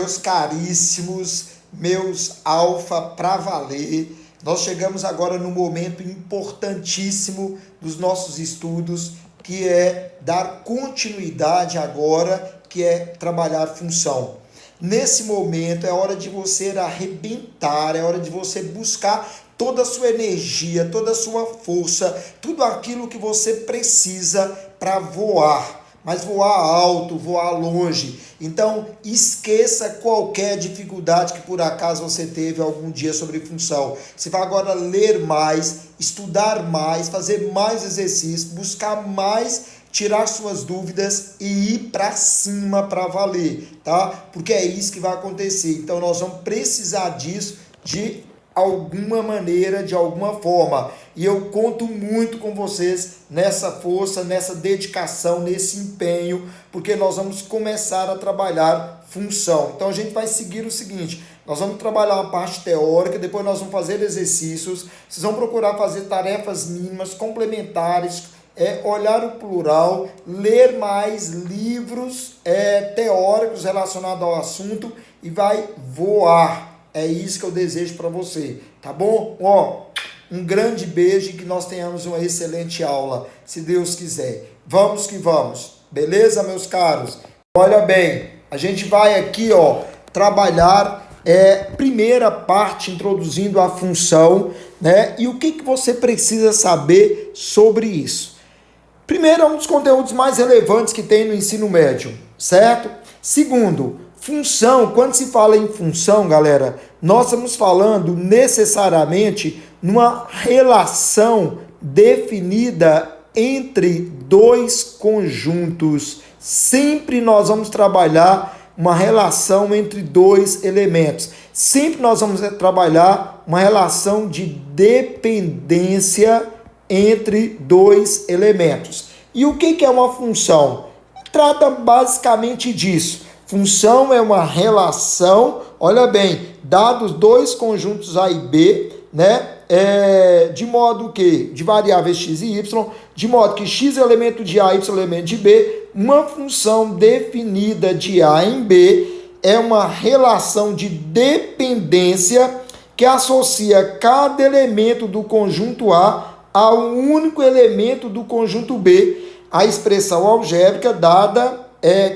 meus caríssimos, meus alfa pra valer. Nós chegamos agora no momento importantíssimo dos nossos estudos, que é dar continuidade agora, que é trabalhar função. Nesse momento é hora de você arrebentar, é hora de você buscar toda a sua energia, toda a sua força, tudo aquilo que você precisa para voar. Mas voar alto, voar longe. Então, esqueça qualquer dificuldade que por acaso você teve algum dia sobre função. Você vai agora ler mais, estudar mais, fazer mais exercícios, buscar mais, tirar suas dúvidas e ir para cima para valer, tá? Porque é isso que vai acontecer. Então, nós vamos precisar disso de alguma maneira, de alguma forma. E eu conto muito com vocês nessa força, nessa dedicação, nesse empenho, porque nós vamos começar a trabalhar função. Então a gente vai seguir o seguinte: nós vamos trabalhar uma parte teórica, depois nós vamos fazer exercícios, vocês vão procurar fazer tarefas mínimas, complementares, olhar o plural, ler mais livros teóricos relacionados ao assunto e vai voar. É isso que eu desejo para você, tá bom? Um grande beijo e que nós tenhamos uma excelente aula, se Deus quiser. Vamos que vamos, beleza, meus caros? Olha bem, a gente vai aqui, trabalhar primeira parte, introduzindo a função, né? E o que você precisa saber sobre isso? Primeiro, é um dos conteúdos mais relevantes que tem no ensino médio, certo? Segundo, função. Quando se fala em função, galera, nós estamos falando necessariamente numa relação definida entre dois conjuntos. Sempre nós vamos trabalhar uma relação entre dois elementos. Sempre nós vamos trabalhar uma relação de dependência entre dois elementos. E o que é uma função? Trata basicamente disso. Função é uma relação, olha bem, dados dois conjuntos A e B, né? De modo que, de variáveis x e y, de modo que x é elemento de A, y é elemento de B, uma função definida de A em B é uma relação de dependência que associa cada elemento do conjunto A ao único elemento do conjunto B, a expressão algébrica dada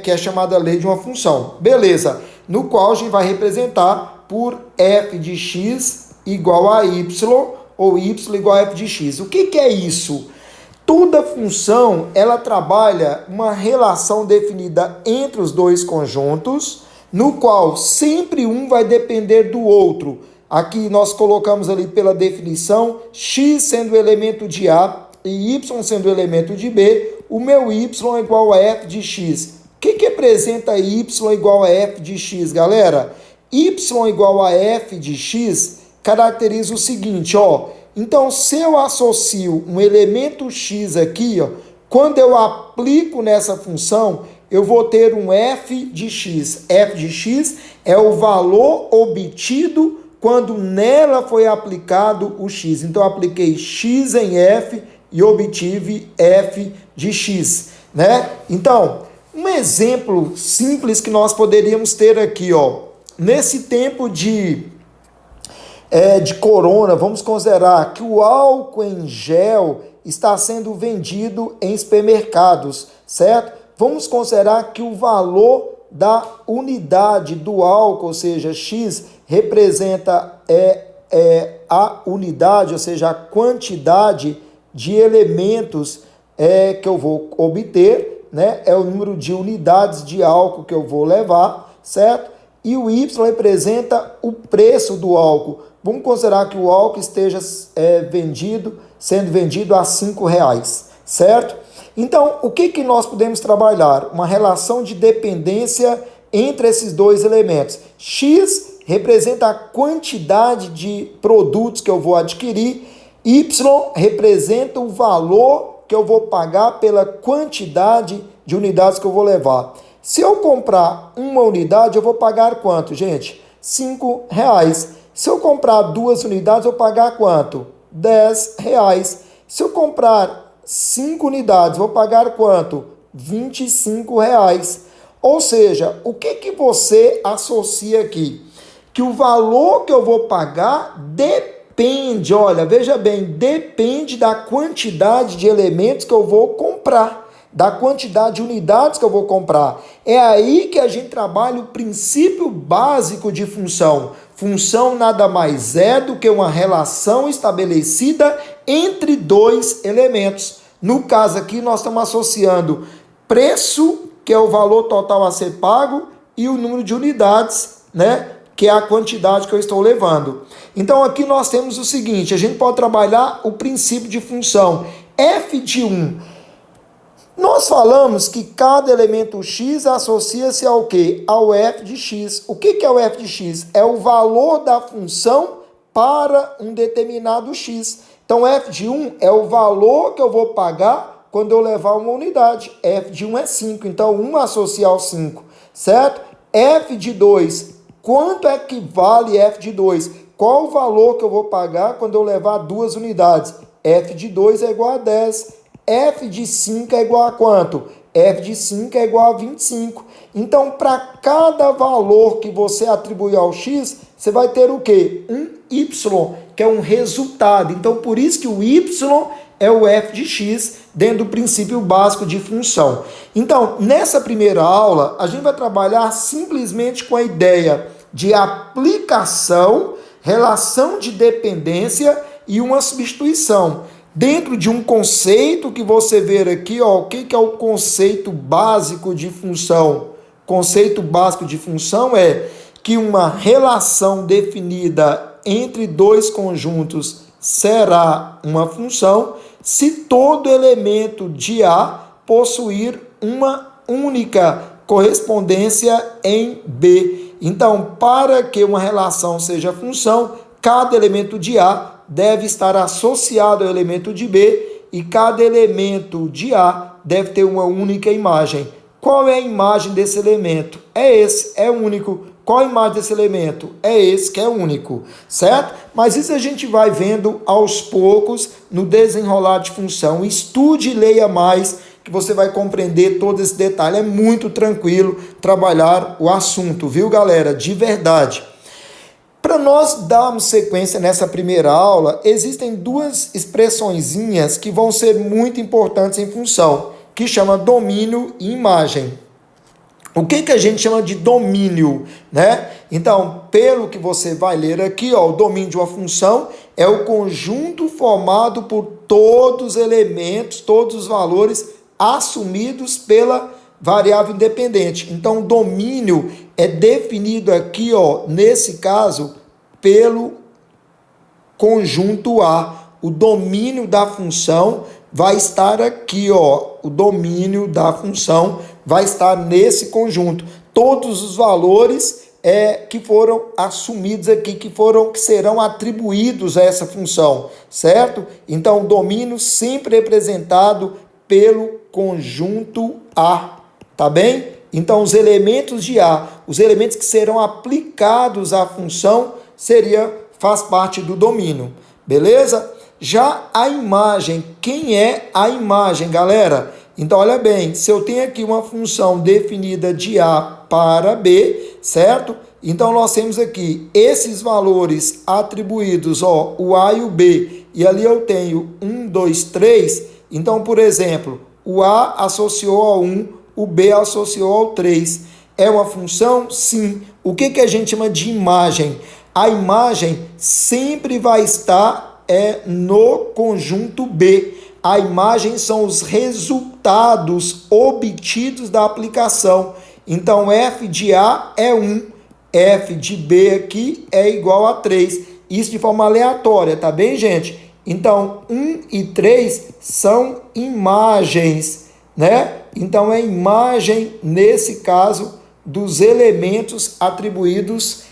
que é chamada lei de uma função. Beleza, no qual a gente vai representar por f de x igual a y, ou y igual a f de x. O que é isso? Toda função, ela trabalha uma relação definida entre os dois conjuntos, no qual sempre um vai depender do outro. Aqui nós colocamos ali pela definição, x sendo o elemento de A e y sendo o elemento de B, o meu y é igual a f de x. O que representa y igual a f de x, galera? Y igual a f de x caracteriza o seguinte, Então, se eu associo um elemento x aqui, quando eu aplico nessa função, eu vou ter um f de x. F de x é o valor obtido quando nela foi aplicado o x. Então, eu apliquei x em f e obtive f de x, né? Então, um exemplo simples que nós poderíamos ter aqui, nesse tempo de corona, vamos considerar que o álcool em gel está sendo vendido em supermercados, certo? Vamos considerar que o valor da unidade do álcool, ou seja, X, representa a unidade, ou seja, a quantidade de elementos que eu vou obter, né? É o número de unidades de álcool que eu vou levar, certo? E o Y representa o preço do álcool. Vamos considerar que o álcool esteja sendo vendido a R$5, certo? Então, o que nós podemos trabalhar? Uma relação de dependência entre esses dois elementos. X representa a quantidade de produtos que eu vou adquirir, Y representa o valor que eu vou pagar pela quantidade de unidades que eu vou levar. Se eu comprar uma unidade, eu vou pagar quanto, gente? R$5. Se eu comprar 2 unidades, eu vou pagar quanto? R$10. Se eu comprar 5 unidades, vou pagar quanto? R$25. Ou seja, o que você associa aqui? Que o valor que eu vou pagar depende, olha, veja bem, depende da quantidade de elementos que eu vou comprar, da quantidade de unidades que eu vou comprar. É aí que a gente trabalha o princípio básico de função. Função nada mais é do que uma relação estabelecida entre dois elementos. No caso aqui, nós estamos associando preço, que é o valor total a ser pago, e o número de unidades, né, que é a quantidade que eu estou levando. Então aqui nós temos o seguinte, a gente pode trabalhar o princípio de função. F de 1. Nós falamos que cada elemento x associa-se ao quê? Ao f de x. O que é o f de x? É o valor da função para um determinado x. Então f de 1 é o valor que eu vou pagar quando eu levar uma unidade. F de 1 é 5, então 1 associa ao 5, certo? F de 2, quanto é que vale f de 2? Qual o valor que eu vou pagar quando eu levar 2 unidades? F de 2 é igual a 10. F de 5 é igual a quanto? F de 5 é igual a 25. Então, para cada valor que você atribuir ao x, você vai ter o quê? Um y, que é um resultado. Então, por isso que o y é o f de x dentro do princípio básico de função. Então, nessa primeira aula, a gente vai trabalhar simplesmente com a ideia de aplicação, relação de dependência e uma substituição. Dentro de um conceito que você vê aqui, ó, o que é o conceito básico de função? Conceito básico de função é que uma relação definida entre dois conjuntos será uma função se todo elemento de A possuir uma única correspondência em B. Então, para que uma relação seja função, cada elemento de A deve estar associado ao elemento de B e cada elemento de A deve ter uma única imagem. Qual é a imagem desse elemento? É esse, é único. Qual a imagem desse elemento? É esse que é único, certo? Mas isso a gente vai vendo aos poucos no desenrolar de função. Estude e leia mais que você vai compreender todo esse detalhe. É muito tranquilo trabalhar o assunto, viu, galera? De verdade. Para nós darmos sequência nessa primeira aula, existem duas expressõezinhas que vão ser muito importantes em função, que chama domínio e imagem. O que a gente chama de domínio, né? Então, pelo que você vai ler aqui, ó, o domínio de uma função é o conjunto formado por todos os elementos, todos os valores assumidos pela variável independente. Então, o domínio é definido aqui, ó, nesse caso, pelo conjunto A. O domínio da função vai estar aqui, ó. O domínio da função vai estar nesse conjunto. Todos os valores que foram assumidos aqui, que serão atribuídos a essa função, certo? Então, o domínio sempre representado pelo conjunto A, tá bem? Então, os elementos de A, os elementos que serão aplicados à função, faz parte do domínio, beleza? Já a imagem, quem é a imagem, galera? Então, olha bem, se eu tenho aqui uma função definida de A para B, certo? Então, nós temos aqui esses valores atribuídos, ó, o A e o B, e ali eu tenho 1, 2, 3. Então, por exemplo, o A associou ao 1, o B associou ao 3. É uma função? Sim. O que a gente chama de imagem? A imagem sempre vai estar no conjunto B. A imagem são os resultados obtidos da aplicação. Então, f de A é 1, f de B aqui é igual a 3. Isso de forma aleatória, tá bem, gente? Então, 1 e 3 são imagens, né? Então, é imagem, nesse caso, dos elementos atribuídos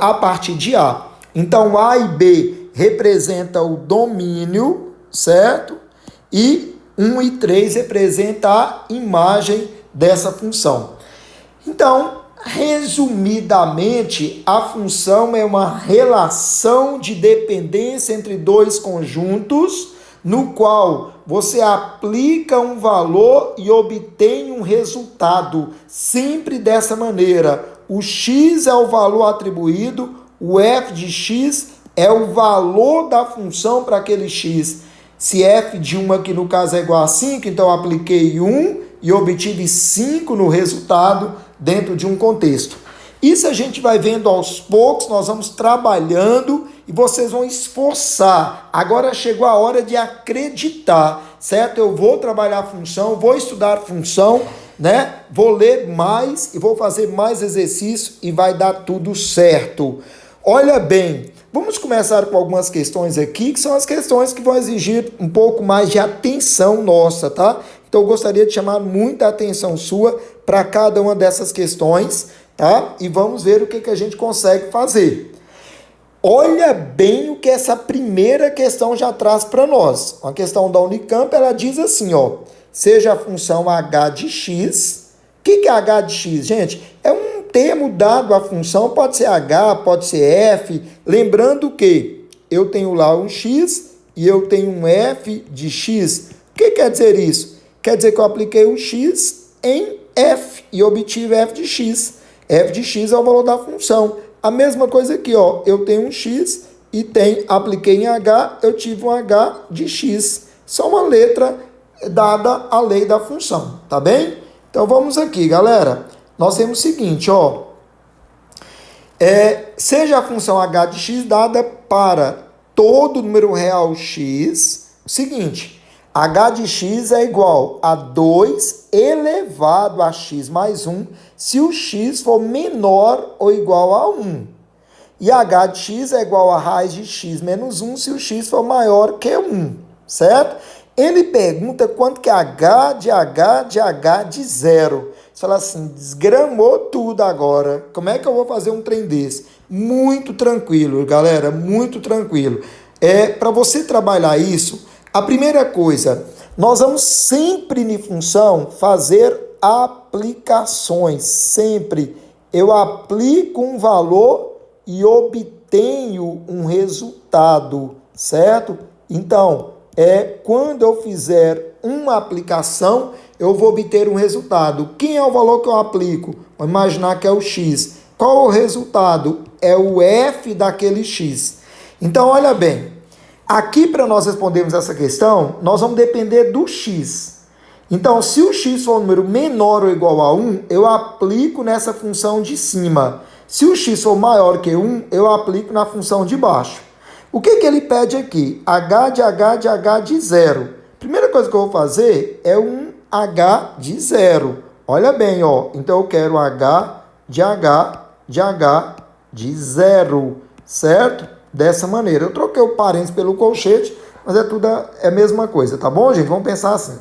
a partir de A. Então, A e B representa o domínio, certo? E 1 e 3 representa a imagem dessa função. Então, resumidamente, a função é uma relação de dependência entre dois conjuntos no qual você aplica um valor e obtém um resultado, sempre dessa maneira. O x é o valor atribuído, o f de x é o valor da função para aquele x. Se f de 1 aqui no caso é igual a 5, então eu apliquei 1 e obtive 5 no resultado dentro de um contexto. Isso a gente vai vendo aos poucos, nós vamos trabalhando e vocês vão esforçar. Agora chegou a hora de acreditar, certo? Eu vou trabalhar a função, vou estudar a função, né? Vou ler mais e vou fazer mais exercício e vai dar tudo certo. Olha bem, vamos começar com algumas questões aqui, que são as questões que vão exigir um pouco mais de atenção nossa, tá? Então eu gostaria de chamar muita atenção sua para cada uma dessas questões, tá? E vamos ver o que a gente consegue fazer. Olha bem o que essa primeira questão já traz para nós. Uma questão da Unicamp, ela diz assim, ó, seja a função h de x. O que é h de x, gente? É um termo dado à função, pode ser h, pode ser f, lembrando que eu tenho lá um x e eu tenho um f de x. O que quer dizer isso? Quer dizer que eu apliquei o x em f e obtive f de x. F de x é o valor da função. A mesma coisa aqui, ó, eu tenho um x e apliquei em h, eu tive um h de x. Só uma letra dada a lei da função, tá bem? Então vamos aqui, galera. Nós temos o seguinte, ó. Seja a função h de x dada para todo número real x, o seguinte, h de x é igual a 2 elevado a x mais 1, se o x for menor ou igual a 1. E h de x é igual a raiz de x menos 1, se o x for maior que 1, certo? Ele pergunta quanto que é h de 0. Você fala assim, desgramou tudo agora. Como é que eu vou fazer um trem desse? Muito tranquilo, galera, muito tranquilo. Para você trabalhar isso, a primeira coisa, nós vamos sempre em função fazer aplicações. Sempre eu aplico um valor e obtenho um resultado, certo? Então, quando eu fizer uma aplicação, eu vou obter um resultado. Quem é o valor que eu aplico? Vou imaginar que é o x. Qual é o resultado? É o f daquele x. Então, olha bem. Aqui, para nós respondermos essa questão, nós vamos depender do x. Então, se o x for um número menor ou igual a 1, eu aplico nessa função de cima. Se o x for maior que 1, eu aplico na função de baixo. O que ele pede aqui? h de 0. Primeira coisa que eu vou fazer é um h de 0. Olha bem, ó. Então, eu quero h de 0, certo? Dessa maneira. Eu troquei o parênteses pelo colchete, mas é a mesma coisa, tá bom, gente? Vamos pensar assim.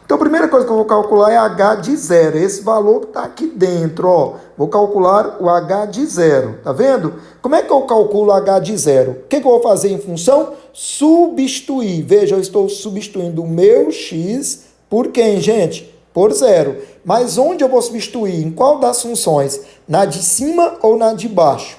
Então, a primeira coisa que eu vou calcular é h de 0. Esse valor que está aqui dentro, ó. Vou calcular o h de 0. Tá vendo? Como é que eu calculo h de 0? O que eu vou fazer em função? Substituir. Veja, eu estou substituindo o meu x por quem, gente? Por 0. Mas onde eu vou substituir? Em qual das funções? Na de cima ou na de baixo?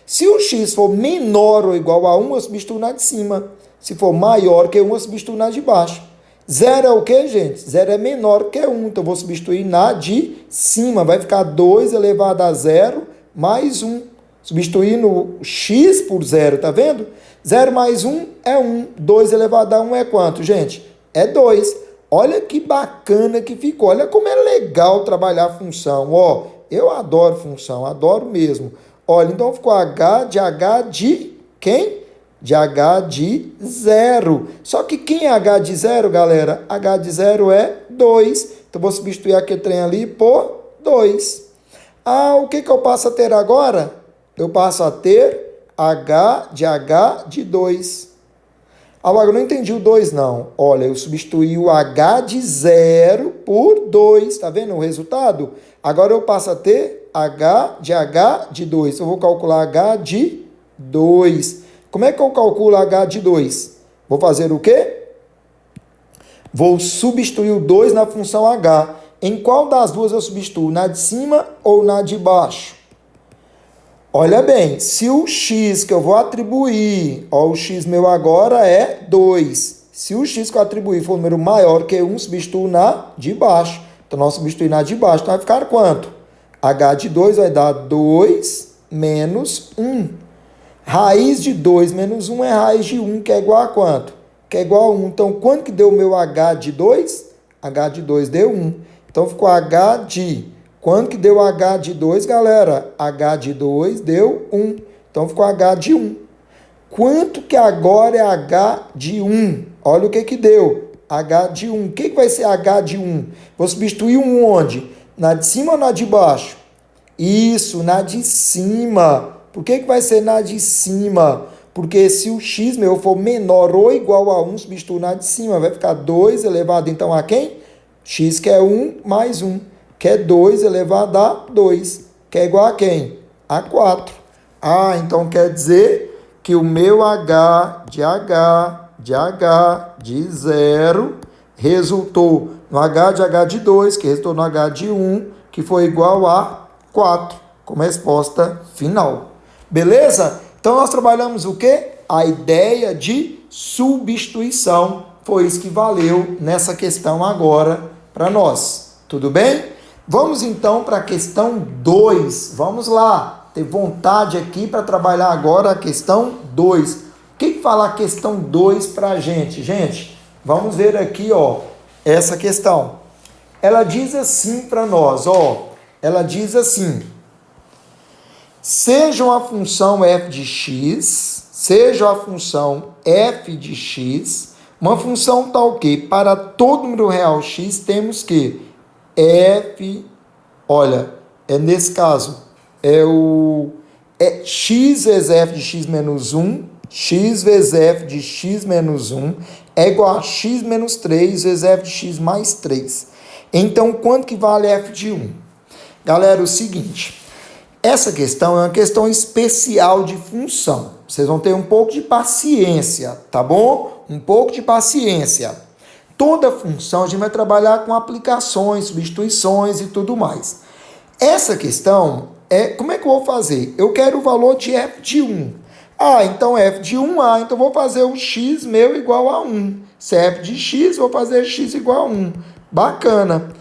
Se o x for menor ou igual a 1, eu substituo na de cima. Se for maior que 1, eu substituo na de baixo. 0 é o que, gente? 0 é menor que 1, então eu vou substituir na de cima. Vai ficar 2 elevado a 0 mais 1. Substituindo o x por 0, tá vendo? 0 mais 1 é 1. 2 elevado a 1 é quanto, gente? É 2. Olha que bacana que ficou. Olha como é legal trabalhar a função. Ó, eu adoro função, adoro mesmo. Olha, então ficou h de quem? De h de 0. Só que quem é h de 0, galera? H de 0 é 2. Então, vou substituir aquele trem ali por 2. Ah, o que eu passo a ter agora? Eu passo a ter h de 2. Agora, eu não entendi o 2, não. Olha, eu substituí o h de 0 por 2. Tá vendo o resultado? Agora, eu passo a ter h de 2. Eu vou calcular h de 2. Como é que eu calculo h de 2? Vou fazer o quê? Vou substituir o 2 na função h. Em qual das duas eu substituo? Na de cima ou na de baixo? Olha bem, se o x que eu vou atribuir, ó, o x meu agora é 2. Se o x que eu atribuir for um número maior que 1, substituo na de baixo. Então, nós substituir na de baixo, então vai ficar quanto? H de 2 vai dar 2 menos 1. Raiz de 2 menos 1 é raiz de 1, que é igual a quanto? Que é igual a 1. Então, quanto que deu o meu H de 2? H de 2 deu 1. Então, ficou H de... Quanto que deu H de 2, galera? H de 2 deu 1. Então, ficou H de 1. Quanto que agora é H de 1? Olha o que que deu. H de 1. O que que vai ser H de 1? Vou substituir 1 onde? Na de cima ou na de baixo? Isso, na de cima. Por que que vai ser na de cima? Porque se o x meu for menor ou igual a 1, substituo na de cima. Vai ficar 2 elevado então a quem? X que é 1 mais 1. Que é 2 elevado a 2. Que é igual a quem? A 4. Ah, então quer dizer que o meu H de 0 resultou no H de 2, que resultou no H de 1, que foi igual a 4, como resposta final. Beleza? Então, nós trabalhamos o quê? A ideia de substituição. Foi isso que valeu nessa questão agora para nós. Tudo bem? Vamos, então, para a questão 2. Vamos lá. Ter vontade aqui para trabalhar agora a questão 2. O que fala a questão 2 para a gente? Gente, vamos ver aqui, ó, essa questão. Ela diz assim para nós, ó. Ela diz assim: seja a função f de x, seja a função f de x, uma função tal que para todo número real x temos que f, olha, nesse caso, x vezes f de x menos 1, x vezes f de x menos 1 é igual a x menos 3 vezes f de x mais 3. Então, quanto que vale f de 1? Galera, é o seguinte, essa questão é uma questão especial de função. Vocês vão ter um pouco de paciência, tá bom? Um pouco de paciência. Toda função a gente vai trabalhar com aplicações, substituições e tudo mais. Essa questão como é que eu vou fazer? Eu quero o valor de f de 1. Ah, então f de 1, então vou fazer o x meu igual a 1. Se é f de x, vou fazer x igual a 1. Bacana.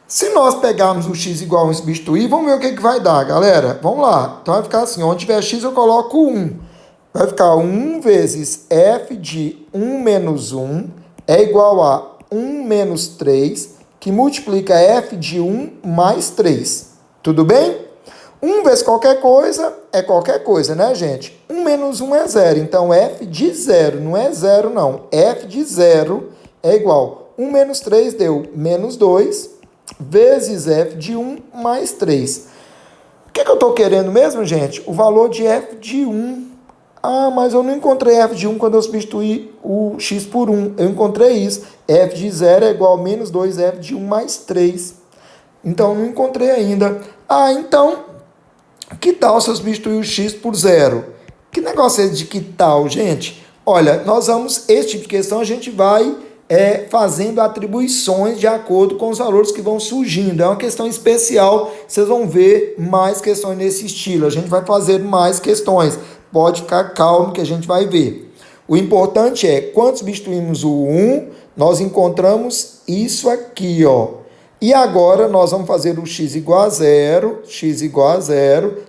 Se nós pegarmos o x igual a 1 e substituir, vamos ver o que vai dar, galera. Vamos lá. Então vai ficar assim, onde tiver x eu coloco 1. Vai ficar 1 vezes f de 1 menos 1 é igual a 1 menos 3, que multiplica f de 1 mais 3. Tudo bem? 1 vezes qualquer coisa é qualquer coisa, né, gente? 1 menos 1 é 0. Então, f de 0 não é 0, não. f de 0 é igual. 1 menos 3 deu menos 2, vezes f de 1 mais 3. O que eu estou querendo mesmo, gente? O valor de f de 1. Ah, mas eu não encontrei f de 1 quando eu substituí o x por 1. Eu encontrei isso. f de 0 é igual a menos 2f de 1 mais 3. Então, eu não encontrei ainda. Ah, então, que tal se eu substituir o x por 0? Que negócio é esse de que tal, gente? Olha, nós vamos, esse tipo de questão a gente vai fazendo atribuições de acordo com os valores que vão surgindo. É uma questão especial, vocês vão ver mais questões nesse estilo. A gente vai fazer mais questões. Pode ficar calmo que a gente vai ver. O importante é, quando substituímos o 1, nós encontramos isso aqui, ó. E agora nós vamos fazer o x igual a 0,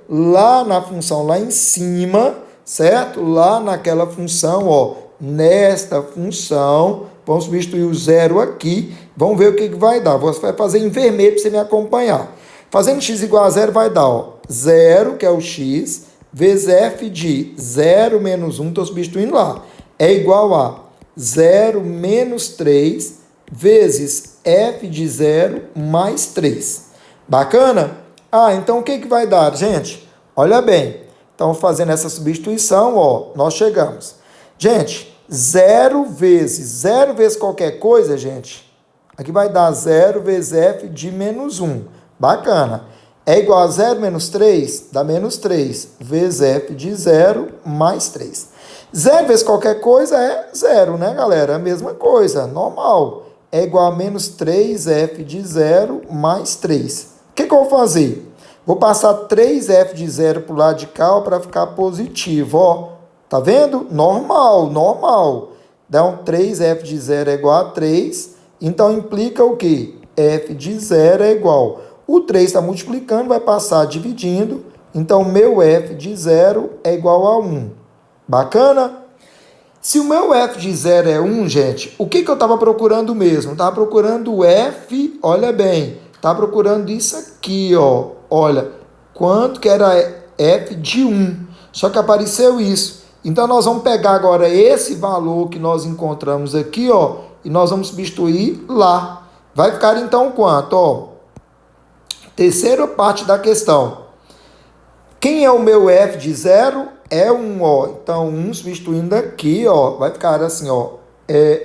lá na função lá em cima, certo? Lá naquela função, ó, nesta função, vamos substituir o 0 aqui, vamos ver o que vai dar. Você vai fazer em vermelho para você me acompanhar. Fazendo x igual a 0 vai dar, ó, 0, que é o x, vezes f de 0 menos 1, estou substituindo lá, é igual a 0 menos 3 vezes f de 0 mais 3. Bacana? Ah, então o que vai dar, gente? Olha bem. Então, fazendo essa substituição, ó, nós chegamos. Gente, 0 vezes qualquer coisa, gente. Aqui vai dar 0 vezes f de menos 1. Bacana. É igual a 0 menos 3? Dá menos 3 vezes f de 0 mais 3. 0 vezes qualquer coisa é 0, né, galera? A mesma coisa, normal. É igual a menos 3f de 0 mais 3. O que eu vou fazer? Vou passar 3f de 0 para o lado de cá para ficar positivo, ó. Tá vendo? Normal, normal. Então, 3f de 0 é igual a 3. Então, implica o quê? F de 0 é igual. O 3 está multiplicando, vai passar dividindo. Então, meu f de 0 é igual a 1. Bacana? Se o meu f de 0 é 1, gente, o que eu estava procurando mesmo? Estava procurando o f, olha bem, estava procurando isso aqui, ó. Olha, quanto que era f de 1. Só que apareceu isso. Então, nós vamos pegar agora esse valor que nós encontramos aqui, ó, e nós vamos substituir lá. Vai ficar, então, quanto? Ó, terceira parte da questão. Quem é o meu f de 0? É 1, ó. Então, 1 substituindo aqui, ó, vai ficar assim, ó.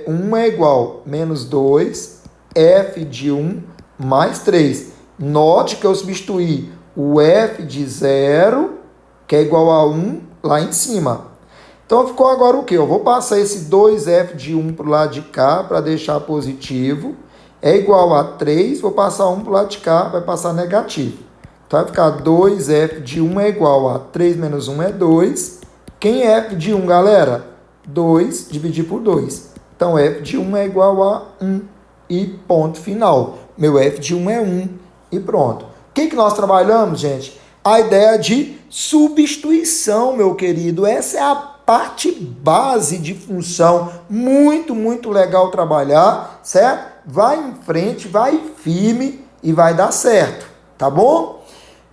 1 é igual a menos 2, f de 1 mais 3. Note que eu substituí o f de 0, que é igual a 1, lá em cima. Então, ficou agora o quê? Eu vou passar esse 2f de 1 para o lado de cá, para deixar positivo. É igual a 3, vou passar 1 para o lado de cá, vai passar negativo. Então, vai ficar 2f de 1 é igual a 3 menos 1 é 2. Quem é f de 1, galera? 2 dividir por 2. Então, f de 1 é igual a 1 e ponto final. Meu f de 1 é 1 e pronto. O que nós trabalhamos, gente? A ideia de substituição, meu querido. Essa é a parte base de função. Muito, muito legal trabalhar, certo? Vai em frente, vai firme e vai dar certo, tá bom?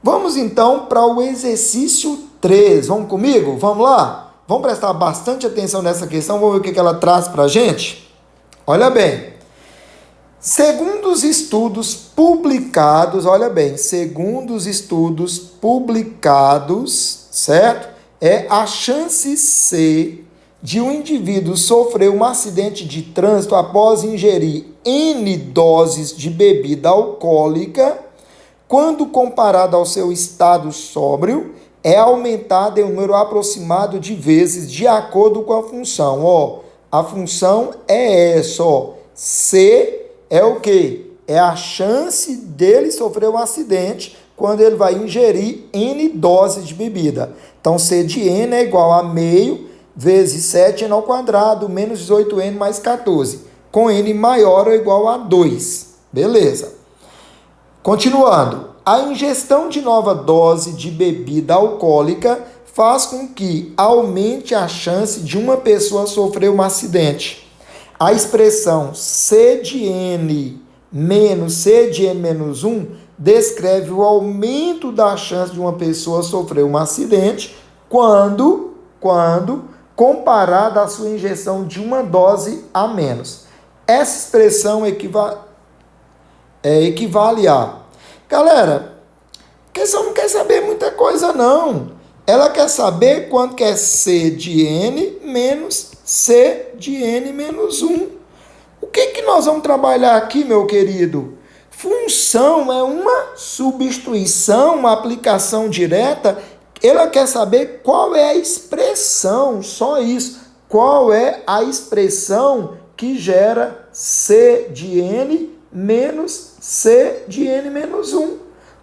Vamos então para o exercício 3. Vamos comigo? Vamos lá? Vamos prestar bastante atenção nessa questão. Vamos ver o que ela traz para a gente? Olha bem. Segundo os estudos publicados, olha bem, segundo os estudos publicados, certo? A chance C de um indivíduo sofrer um acidente de trânsito após ingerir N doses de bebida alcoólica, quando comparado ao seu estado sóbrio, é aumentada em um número aproximado de vezes de acordo com a função. Ó, a função é essa, ó. C é o quê? É a chance dele sofrer um acidente quando ele vai ingerir N doses de bebida. Então, C de N é igual a meio vezes 7N ao quadrado menos 18N mais 14. Com N maior ou igual a 2. Beleza. Continuando, a ingestão de nova dose de bebida alcoólica faz com que aumente a chance de uma pessoa sofrer um acidente. A expressão C de N menos C de N menos 1 descreve o aumento da chance de uma pessoa sofrer um acidente quando comparada à sua ingestão de uma dose a menos. Essa expressão equivale a... Galera, a questão não quer saber muita coisa, não. Ela quer saber quanto que é C de N menos C de N menos 1. O que nós vamos trabalhar aqui, meu querido? Função é uma substituição, uma aplicação direta. Ela quer saber qual é a expressão, só isso. Qual é a expressão que gera C de N menos C de N menos 1.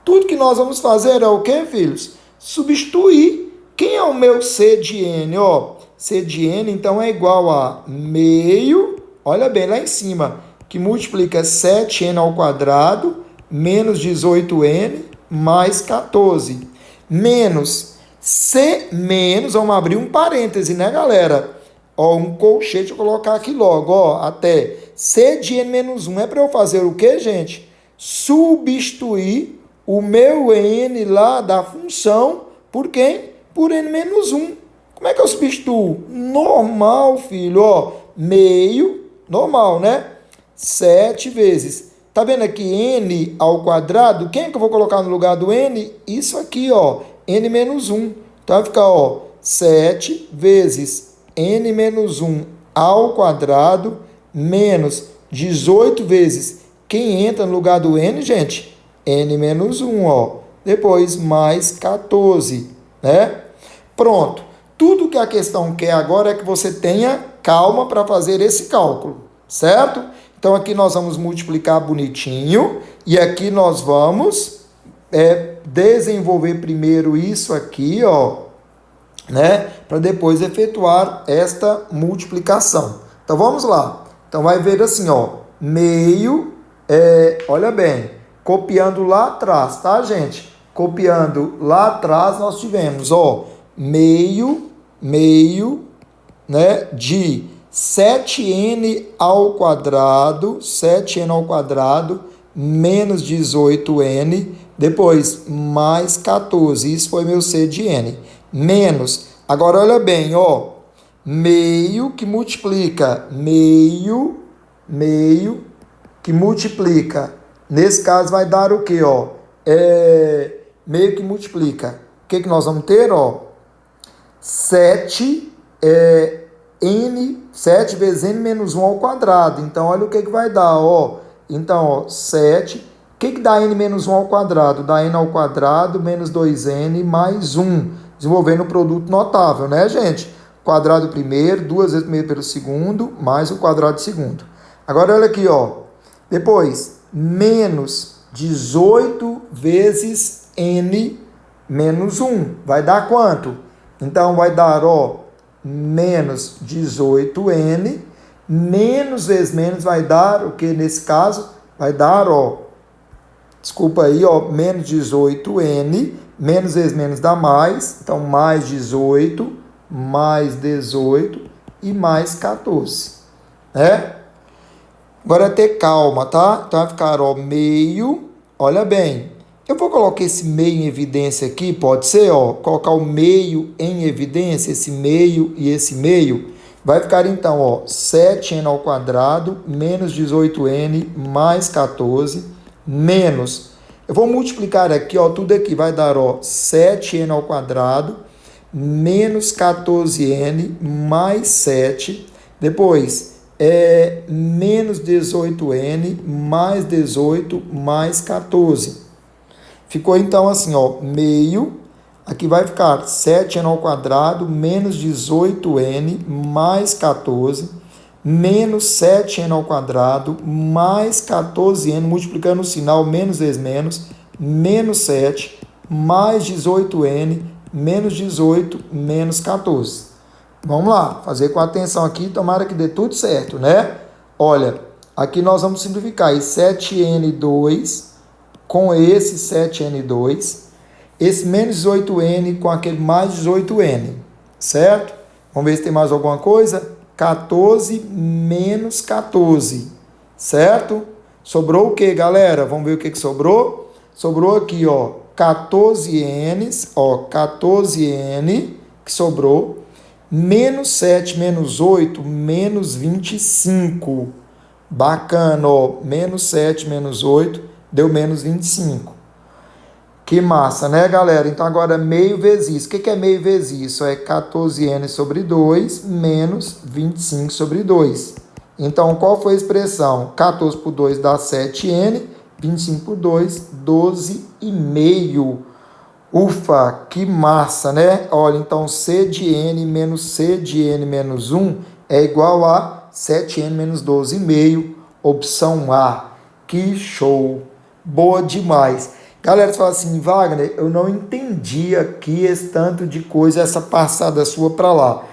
Tudo que nós vamos fazer é o quê, filhos? Substituir. Quem é o meu C de N? Ó, C de N, então, é igual a meio, olha bem, lá em cima, que multiplica 7N ao quadrado, menos 18N, mais 14. Menos C menos, vamos abrir um parêntese, né, galera? Ó, um colchete, vou colocar aqui logo, ó, até C de N menos 1. É para eu fazer o quê, gente? Substituir o meu N lá da função por quem? Por N menos 1. Como é que eu substituo? Normal, filho, ó, meio, normal, né? 7 vezes. Tá vendo aqui N ao quadrado? Quem é que eu vou colocar no lugar do N? Isso aqui, ó, N menos 1. Então vai ficar, ó, 7 vezes N menos 1 ao quadrado menos 18 vezes. Quem entra no lugar do N, gente? N menos 1, ó. Depois mais 14, né? Pronto. Tudo que a questão quer agora é que você tenha calma para fazer esse cálculo, certo? Então, aqui nós vamos multiplicar bonitinho e aqui nós vamos desenvolver primeiro isso aqui, ó, né? Para depois efetuar esta multiplicação. Então vamos lá. Então vai ver assim, ó, meio, olha bem, copiando lá atrás, tá, gente? Copiando lá atrás nós tivemos, ó, meio, né, de 7n ao quadrado, menos 18n, depois mais 14, isso foi meu C de n, menos, agora olha bem, ó, meio que multiplica, meio que multiplica, nesse caso vai dar o que, ó, meio que multiplica, o que nós vamos ter, ó, 7 vezes n menos 1 ao quadrado. Então, olha o que vai dar, ó. Então, ó, 7. O que dá n menos 1 ao quadrado? Dá n ao quadrado menos 2n mais 1. Desenvolvendo o produto notável, né, gente? Quadrado primeiro, 2 vezes primeiro pelo segundo, mais o quadrado de segundo. Agora, olha aqui, ó. Depois, menos 18 vezes n menos 1. Vai dar quanto? Então, vai dar, ó, menos 18n, menos vezes menos vai dar, o que nesse caso? Vai dar, ó, desculpa aí, ó, menos 18n, menos vezes menos dá mais, então mais 18, mais 18 e mais 14, né? Agora é ter calma, tá? Então vai ficar, ó, meio, olha bem, eu vou colocar esse meio em evidência aqui, pode ser, ó, colocar o meio em evidência, esse meio e esse meio. Vai ficar então, ó, 7n ao quadrado menos 18n mais 14 menos. Eu vou multiplicar aqui, ó, tudo aqui vai dar, ó, 7n ao quadrado menos 14n mais 7. Depois, menos 18n mais 18 mais 14. Ficou então assim, ó, meio, aqui vai ficar 7n ao quadrado menos 18n mais 14, menos 7n ao quadrado mais 14n, multiplicando o sinal menos vezes menos 7, mais 18n, menos 18, menos 14. Vamos lá, fazer com atenção aqui, tomara que dê tudo certo, né? Olha, aqui nós vamos simplificar, e 7n2... com esse 7n2, esse menos 18n com aquele mais 18n, certo? Vamos ver se tem mais alguma coisa. 14 menos 14, certo? Sobrou o que, galera? Vamos ver o que sobrou. Sobrou aqui, ó, 14n, ó, 14n que sobrou, menos 7 menos 8, menos 25. Bacana, ó, menos 7 menos 8, deu menos 25. Que massa, né, galera? Então, agora, meio vezes isso. O que é meio vezes isso? É 14n sobre 2 menos 25 sobre 2. Então, qual foi a expressão? 14 por 2 dá 7n, 25 por 2, 12,5. Ufa, que massa, né? Olha, então, C de n menos C de n menos 1 é igual a 7n menos 12,5. Opção A. Que show! Boa demais. Galera, você fala assim, Wagner, eu não entendi aqui esse tanto de coisa, essa passada sua para lá.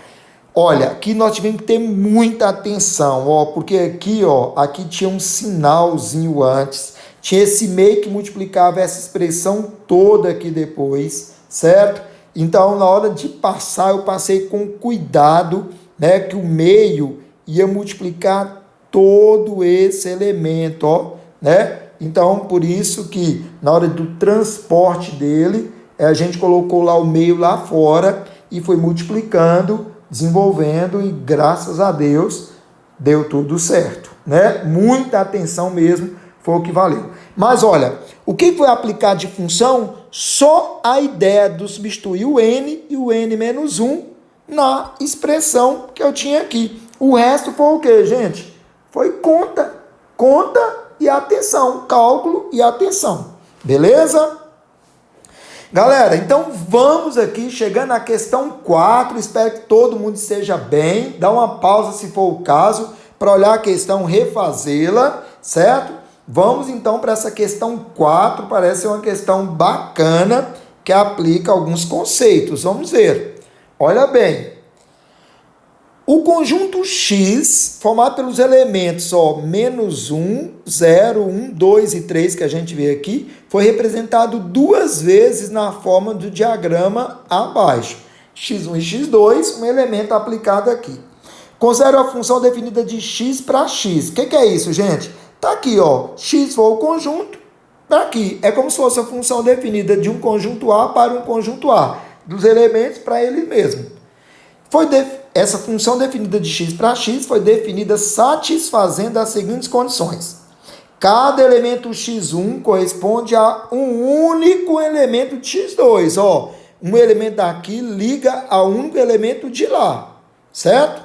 Olha, aqui nós tivemos que ter muita atenção, ó, porque aqui, ó, aqui tinha um sinalzinho antes, tinha esse meio que multiplicava essa expressão toda aqui depois, certo? Então, na hora de passar, eu passei com cuidado, né, que o meio ia multiplicar todo esse elemento, ó, né? Então, por isso que na hora do transporte dele, a gente colocou lá o meio lá fora e foi multiplicando, desenvolvendo e graças a Deus deu tudo certo, né? Muita atenção mesmo, foi o que valeu. Mas olha, o que foi aplicar de função? Só a ideia de substituir o n e o n menos 1 na expressão que eu tinha aqui. O resto foi o que, gente? Foi conta e atenção, cálculo e atenção, beleza? Galera, então vamos aqui, chegando à questão 4, espero que todo mundo esteja bem, dá uma pausa se for o caso, para olhar a questão, refazê-la, certo? Vamos então para essa questão 4, parece ser uma questão bacana, que aplica alguns conceitos, vamos ver. Olha bem, O conjunto X, formado pelos elementos menos 1, 0, 1, 2 e 3, que a gente vê aqui, foi representado duas vezes na forma do diagrama abaixo. X1 e X2, um elemento aplicado aqui. Considere a função definida de X para X. O que é isso, gente? Está aqui, X foi o conjunto, está aqui. É como se fosse a função definida de um conjunto A para um conjunto A, dos elementos para ele mesmo. Essa função definida de X para X foi definida satisfazendo as seguintes condições. Cada elemento X1 corresponde a um único elemento de X2. Um elemento daqui liga a um único elemento de lá, certo?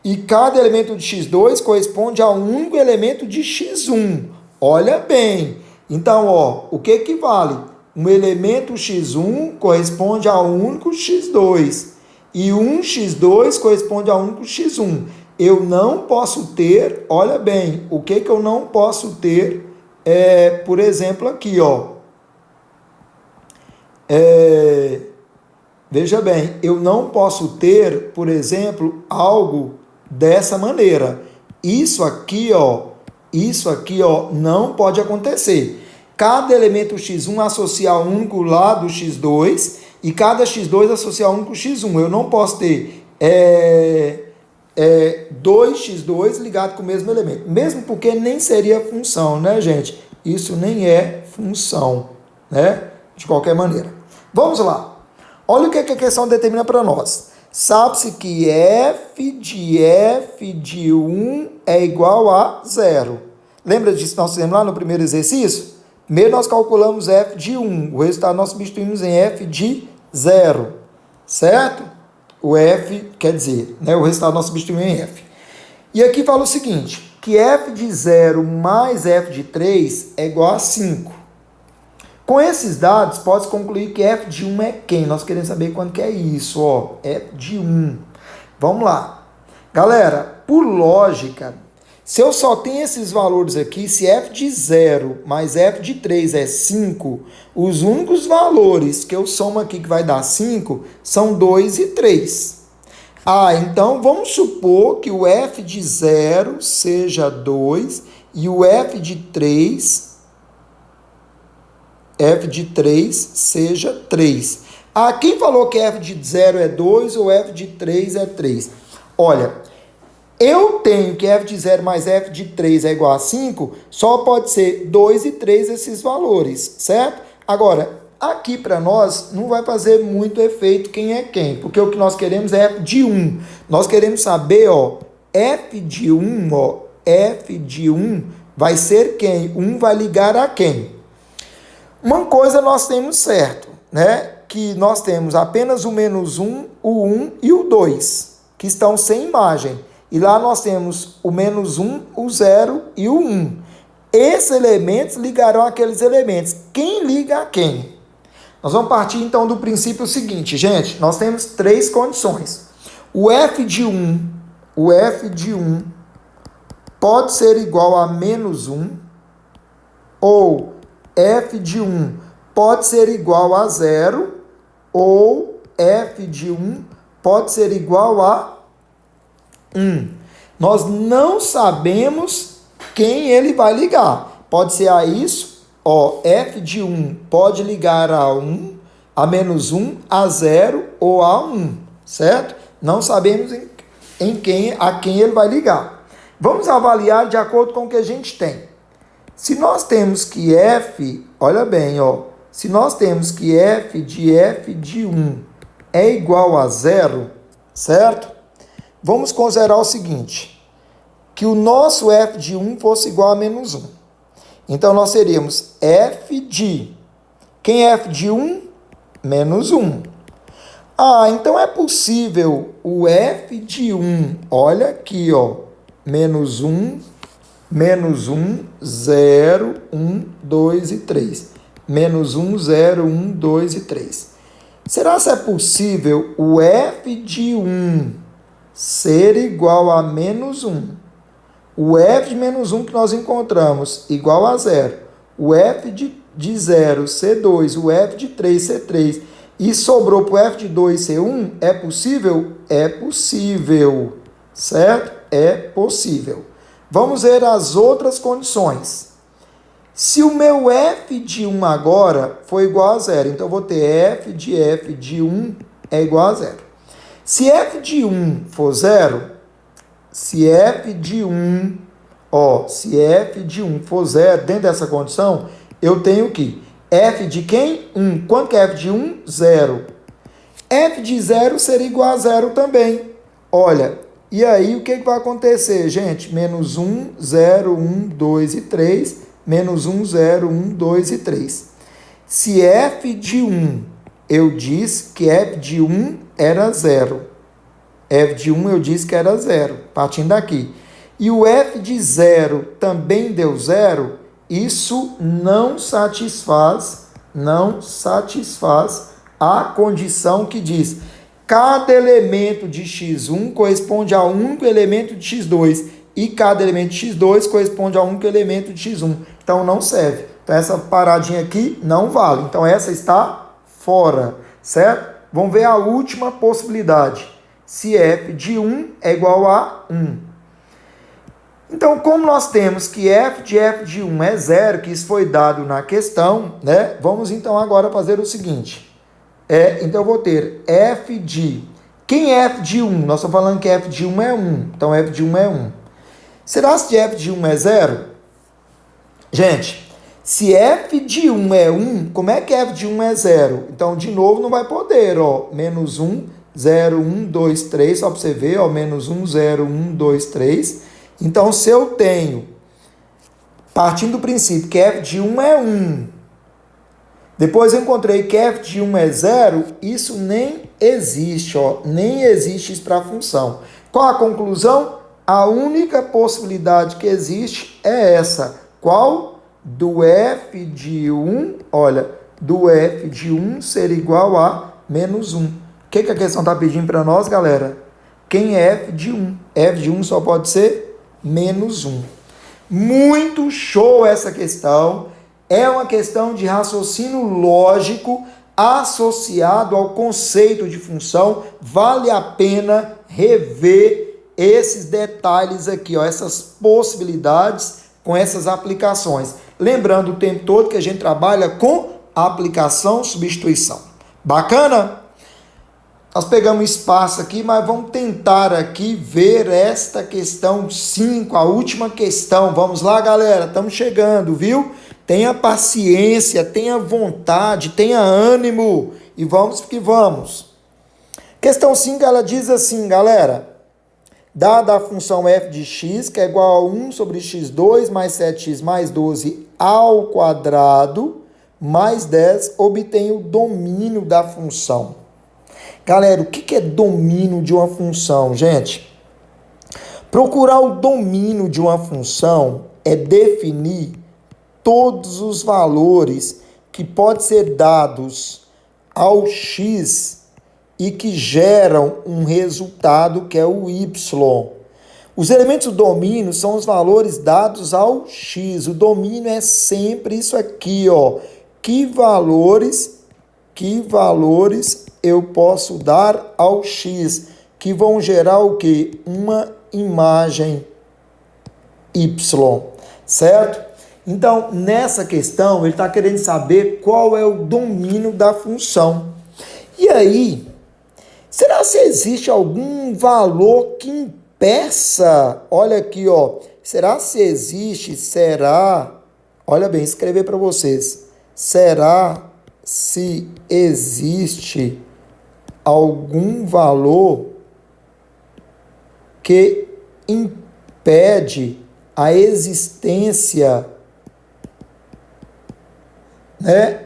E cada elemento de X2 corresponde a um único elemento de X1. Olha bem. Então, o que vale? Um elemento X1 corresponde a um único X2. E um X2 corresponde a um único X1. Eu não posso ter, olha bem, o que eu não posso ter por exemplo, aqui, veja bem, eu não posso ter, por exemplo, algo dessa maneira. Isso aqui, não pode acontecer. Cada elemento X1 associa a um único lado X2 e cada X2 associa a um único X1. Eu não posso ter 2x2 ligado com o mesmo elemento. Mesmo porque nem seria função, né, gente? Isso nem é função, né? De qualquer maneira. Vamos lá. Olha o que a questão determina para nós. Sabe-se que f de 1 é igual a 0. Lembra disso que nós fizemos lá no primeiro exercício? Primeiro nós calculamos f de 1. O resultado nós substituímos em f de 0. Certo? O f, quer dizer, o resultado nós substituímos em f. E aqui fala o seguinte, que f de 0 mais f de 3 é igual a 5. Com esses dados, pode-se concluir que f de 1 é quem? Nós queremos saber quanto que é isso, f de 1. Vamos lá. Galera, por lógica, se eu só tenho esses valores aqui, se f de 0 mais f de 3 é 5, os únicos valores que eu somo aqui que vai dar 5 são 2 e 3. Então vamos supor que o f de 0 seja 2 e o f de 3 seja 3. Quem falou que f de 0 é 2 ou f de 3 é 3? Olha, eu tenho que f de 0 mais f de 3 é igual a 5, só pode ser 2 e 3 esses valores, certo? Agora, aqui para nós não vai fazer muito efeito quem é quem, porque o que nós queremos é f de 1. Nós queremos saber, f de 1, f de 1 vai ser quem? 1 vai ligar a quem? Uma coisa nós temos certo, né? Que nós temos apenas o menos 1, o 1 e o 2, que estão sem imagem. E lá nós temos o menos 1, o 0 e o 1. Esses elementos ligarão aqueles elementos. Quem liga a quem? Nós vamos partir então do princípio seguinte, gente. Nós temos três condições. O f de 1 pode ser igual a menos 1, ou f de 1 pode ser igual a 0, ou f de 1 pode ser igual a 1. Nós não sabemos quem ele vai ligar. Pode ser a isso, f de 1 pode ligar a 1, a menos 1, a 0 ou a 1, certo? Não sabemos a quem ele vai ligar. Vamos avaliar de acordo com o que a gente tem. Se nós temos que f, olha bem, se nós temos que f de 1 é igual a 0, certo? Vamos considerar o seguinte, que o nosso f de 1 fosse igual a menos 1. Então, nós teríamos f de... Quem é f de 1? Menos 1. Então é possível o f de 1, olha aqui, menos 1, 0, 1, 2 e 3. Menos 1, 0, 1, 2 e 3. Será que é possível o f de 1 ser igual a menos 1? O f de menos 1 que nós encontramos igual a 0. O f de 0 ser 2, o f de 3 ser 3. E sobrou para o f de 2 ser 1, é possível? É possível. certo? É possível. Vamos ver as outras condições. Se o meu f de 1 agora for igual a zero, então eu vou ter f de 1 é igual a zero. Se f de 1 for zero, se f de 1 for zero, dentro dessa condição, eu tenho que f de quem? 1. Quanto que é f de 1? Zero. F de 0 seria igual a zero também. Olha, e aí o que vai acontecer, gente? Menos 1, 0, 1, 2 e 3. Menos 1, 0, 1, 2 e 3. Se f de 1, eu disse que f de 1 era zero. F de 1 eu disse que era zero, partindo daqui. E o f de 0 também deu zero, isso não satisfaz a condição que diz cada elemento de x1 corresponde a um único elemento de x2 e cada elemento de x2 corresponde a um único elemento de x1. Então não serve. Então essa paradinha aqui não vale. Então essa está fora, certo? Vamos ver a última possibilidade. Se f de 1 é igual a 1. Então, como nós temos que f de 1 é zero, que isso foi dado na questão, né? Vamos então agora fazer o seguinte. Então eu vou ter f de... Quem é f de 1? Nós estamos falando que f de 1 é 1. Então f de 1 é 1. Será que f de 1 é 0? Gente, se f de 1 é 1, como é que f de 1 é 0? Então, de novo, não vai poder, ó. Menos 1, 0, 1, 2, 3, só para você ver, ó. Menos 1, 0, 1, 2, 3. Então, se eu tenho, partindo do princípio que f de 1 é 1, depois eu encontrei que f de 1 é 0, isso nem existe, ó. Nem existe isso para a função. Qual a conclusão? A única possibilidade que existe é essa. Qual? Do f de 1, olha, do f de 1 ser igual a menos 1. O que a questão está pedindo para nós, galera? Quem é f de 1? F de 1 só pode ser menos 1. Muito show essa questão. É uma questão de raciocínio lógico associado ao conceito de função. Vale a pena rever esses detalhes aqui, ó, essas possibilidades com essas aplicações. Lembrando o tempo todo que a gente trabalha com aplicação, substituição. Bacana? Nós pegamos espaço aqui, mas vamos tentar aqui ver esta questão 5, a última questão. Vamos lá, galera, estamos chegando, viu? Tenha paciência, tenha vontade, tenha ânimo e vamos que vamos. Questão 5, ela diz assim, galera. Dada a função f de x, que é igual a 1 sobre x2 mais 7x mais 12 ao quadrado, mais 10, obtém o domínio da função. Galera, o que é domínio de uma função, gente? Procurar o domínio de uma função é definir todos os valores que podem ser dados ao x e que geram um resultado que é o y. Os elementos do domínio são os valores dados ao x. O domínio é sempre isso aqui, ó. Que valores eu posso dar ao x, que vão gerar o quê? Uma imagem y, certo? Então, nessa questão, ele está querendo saber qual é o domínio da função. E aí, será se existe algum valor que impeça? Olha aqui, ó. Será se existe? Olha bem, escrever para vocês. Será se existe algum valor que impede a existência, né,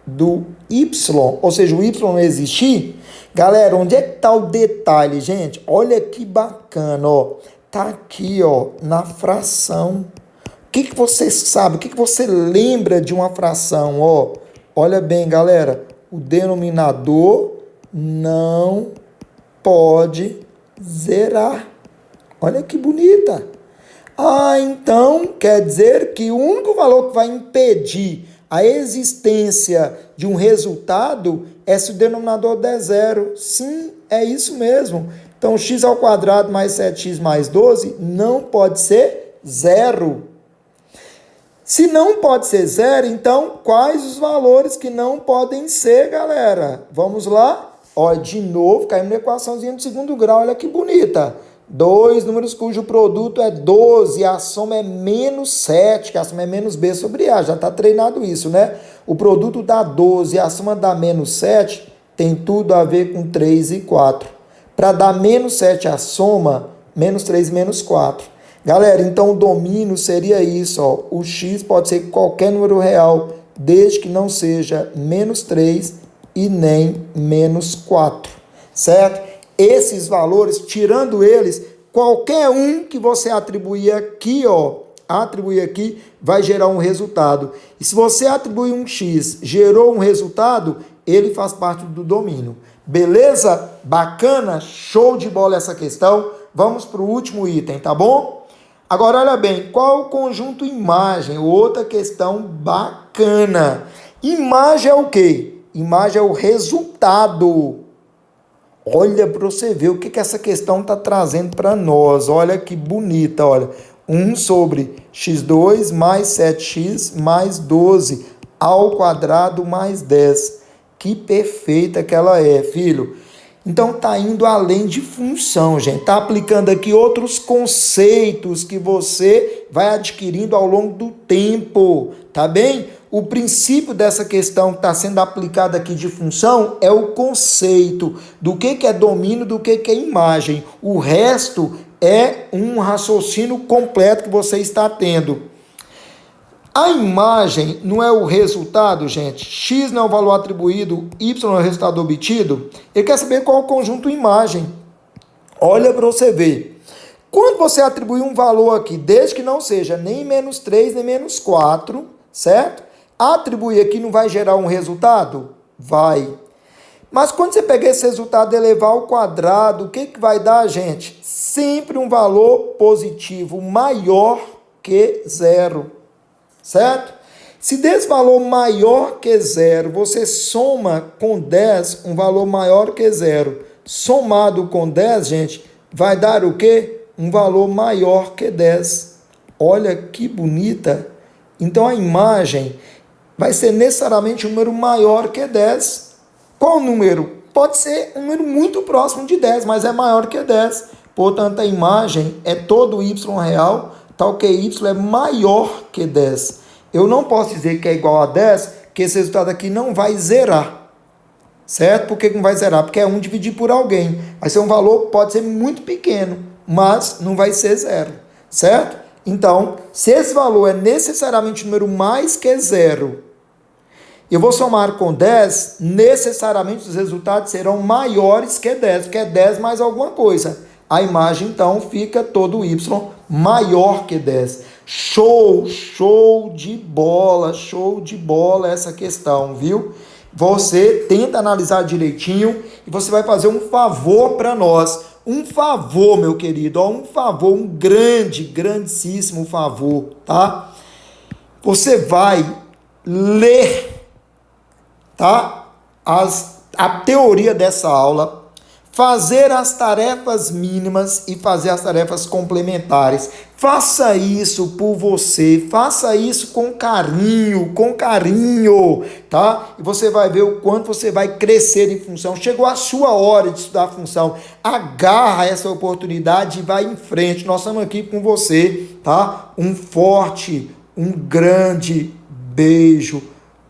do y? Ou seja, o y não existir? Galera, onde é que está o detalhe, gente? Olha que bacana, ó. Tá aqui, ó, na fração. O que você sabe? O que você lembra de uma fração, ó? Olha bem, galera. O denominador não pode zerar. Olha que bonita. Ah, então quer dizer que o único valor que vai impedir a existência de um resultado é se o denominador der zero. Sim, é isso mesmo. Então, x ao quadrado mais 7x mais 12 não pode ser zero. Se não pode ser zero, então, quais os valores que não podem ser, galera? Vamos lá? Olha, de novo, caímos na equaçãozinha do segundo grau, olha que bonita. Dois números cujo produto é 12 e a soma é menos 7, que a soma é menos b sobre a. Já está treinado isso, né? O produto dá 12 e a soma dá menos 7 tem tudo a ver com 3 e 4. Para dar menos 7 a soma, menos 3 e menos 4. Galera, então o domínio seria isso, ó. O x pode ser qualquer número real, desde que não seja menos 3 e nem menos 4, certo? Esses valores, tirando eles, qualquer um que você atribuir aqui, ó, vai gerar um resultado. E se você atribuir um x, gerou um resultado, ele faz parte do domínio. Beleza? Bacana? Show de bola essa questão. Vamos para o último item, tá bom? Agora, olha bem, qual o conjunto imagem? Outra questão bacana. Imagem é o quê? Imagem é o resultado. Olha para você ver o que essa questão está trazendo para nós. Olha que bonita, olha. 1 sobre x2 mais 7x mais 12 ao quadrado mais 10. Que perfeita que ela é, filho. Então tá indo além de função, gente. Tá aplicando aqui outros conceitos que você vai adquirindo ao longo do tempo, tá bem? O princípio dessa questão que está sendo aplicada aqui de função é o conceito do que é domínio, do que é imagem. O resto é um raciocínio completo que você está tendo. A imagem não é o resultado, gente. X não é o valor atribuído, Y é o resultado obtido. Ele quer saber qual é o conjunto imagem. Olha para você ver. Quando você atribui um valor aqui, desde que não seja nem menos 3, nem menos 4, certo? Atribuir aqui não vai gerar um resultado? Vai. Mas quando você pegar esse resultado e elevar ao quadrado, o que vai dar, gente? Sempre um valor positivo maior que zero. Certo? Se desse valor maior que zero, você soma com 10 um valor maior que zero. Somado com 10, gente, vai dar o quê? Um valor maior que 10. Olha que bonita. Então a imagem vai ser necessariamente um número maior que 10. Qual número? Pode ser um número muito próximo de 10, mas é maior que 10. Portanto, a imagem é todo y real, tal que y é maior que 10. Eu não posso dizer que é igual a 10, que esse resultado aqui não vai zerar. Certo? Por que não vai zerar? Porque é 1 dividido por alguém. Vai ser um valor, pode ser muito pequeno, mas não vai ser zero. Certo? Então, se esse valor é necessariamente um número mais que zero, eu vou somar com 10, necessariamente os resultados serão maiores que 10, porque é 10 mais alguma coisa. A imagem, então, fica todo y maior que 10. Show de bola essa questão, viu? Você tenta analisar direitinho e você vai fazer um favor para nós. Um favor, meu querido, ó, um favor, um grandíssimo favor, tá? Você vai ler, tá? A teoria dessa aula, fazer as tarefas mínimas e fazer as tarefas complementares. Faça isso por você, faça isso com carinho, tá? E você vai ver o quanto você vai crescer em função. Chegou a sua hora de estudar a função. Agarra essa oportunidade e vai em frente. Nós estamos aqui com você, tá? Um forte, um grande beijo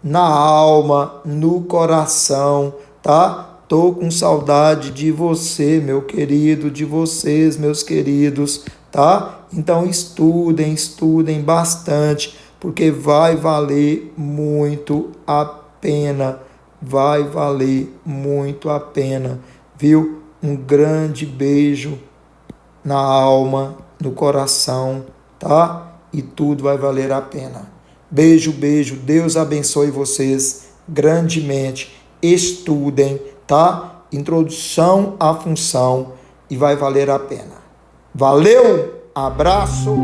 na alma, no coração, tá? Tô com saudade de você, meu querido, de vocês, meus queridos, tá? Então estudem bastante, porque vai valer muito a pena, viu? Um grande beijo na alma, no coração, tá? E tudo vai valer a pena. Beijo, Deus abençoe vocês grandemente, estudem, tá? Introdução à função e vai valer a pena. Valeu, abraço!